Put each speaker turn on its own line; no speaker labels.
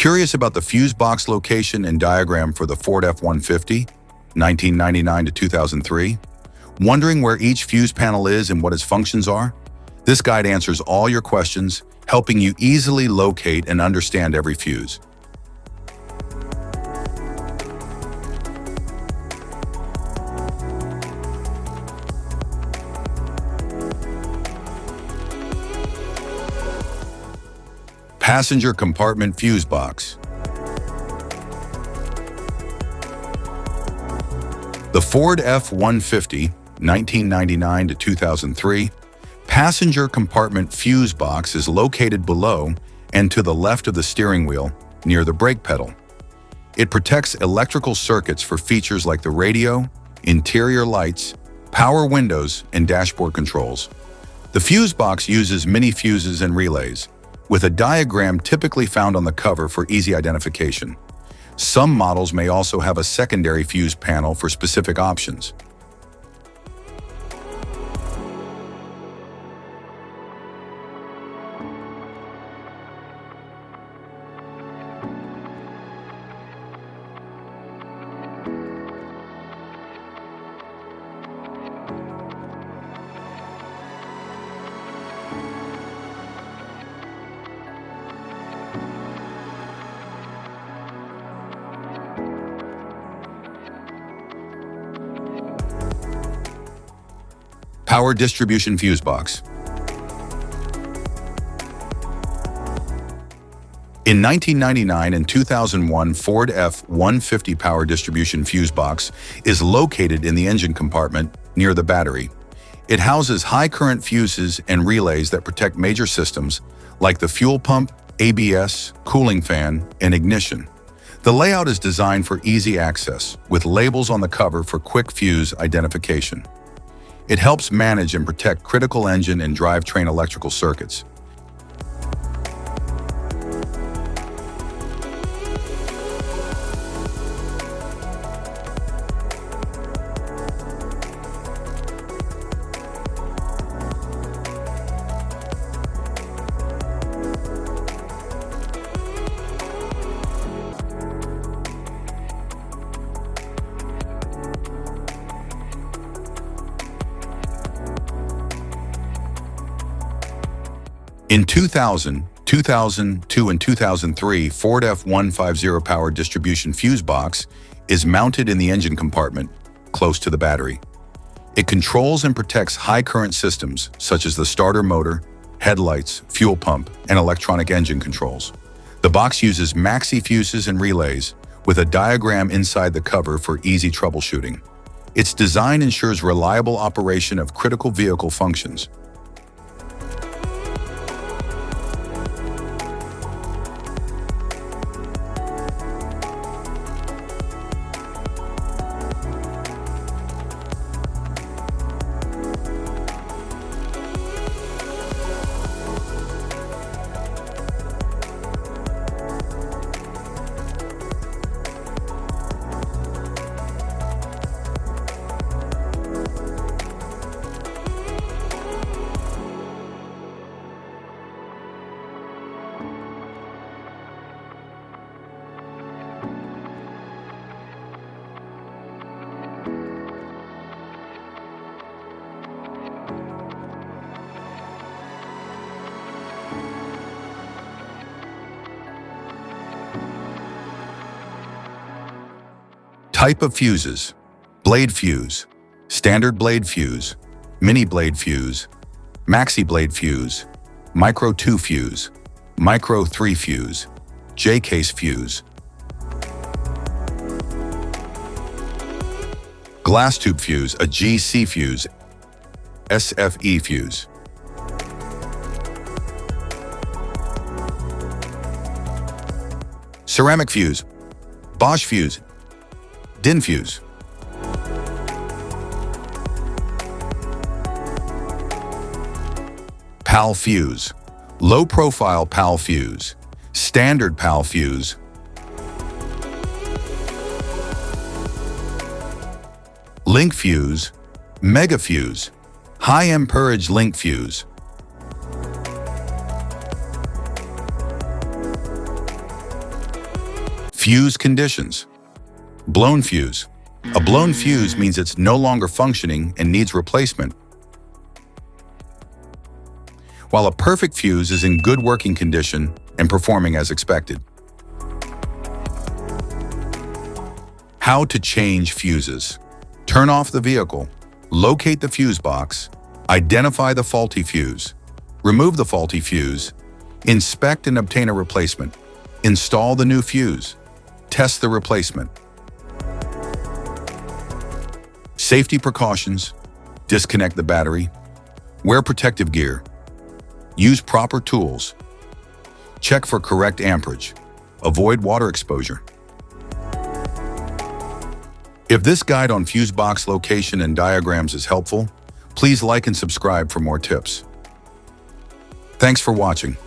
Curious about the fuse box location and diagram for the Ford F-150, 1999 to 2003? Wondering where each fuse panel is and what its functions are? This guide answers all your questions, helping you easily locate and understand every fuse. Passenger compartment fuse box. The Ford F-150, 1999 to 2003, passenger compartment fuse box is located below and to the left of the steering wheel, near the brake pedal. It protects electrical circuits for features like the radio, interior lights, power windows, and dashboard controls. The fuse box uses mini fuses and relays, with a diagram typically found on the cover for easy identification. Some models may also have a secondary fuse panel for specific options. Power distribution fuse box. In 1999 and 2001, Ford F-150 power distribution fuse box is located in the engine compartment near the battery. It houses high current fuses and relays that protect major systems like the fuel pump, ABS, cooling fan, and ignition. The layout is designed for easy access, with labels on the cover for quick fuse identification. It helps manage and protect critical engine and drivetrain electrical circuits. In 2000, 2002, and 2003, Ford F-150 power distribution fuse box is mounted in the engine compartment, close to the battery. It controls and protects high current systems such as the starter motor, headlights, fuel pump, and electronic engine controls. The box uses maxi fuses and relays, with a diagram inside the cover for easy troubleshooting. Its design ensures reliable operation of critical vehicle functions. Type of fuses: blade fuse, standard blade fuse, mini blade fuse, maxi blade fuse, micro 2 fuse, micro 3 fuse, J-case fuse. Glass tube fuse, a GC fuse, SFE fuse. Ceramic fuse, Bosch fuse, DIN fuse. PAL fuse, low profile PAL fuse, standard PAL fuse. Link fuse, mega fuse, high amperage link fuse. Fuse conditions. Blown fuse. A blown fuse means it's no longer functioning and needs replacement, while a perfect fuse is in good working condition and performing as expected. How to change fuses. Turn off the vehicle, locate the fuse box, identify the faulty fuse, remove the faulty fuse, inspect and obtain a replacement, install the new fuse, test the replacement. Safety precautions. Disconnect the battery, wear protective gear, use proper tools, check for correct amperage, avoid water exposure. If this guide on fuse box location and diagrams is helpful, please like and subscribe for more tips. Thanks for watching.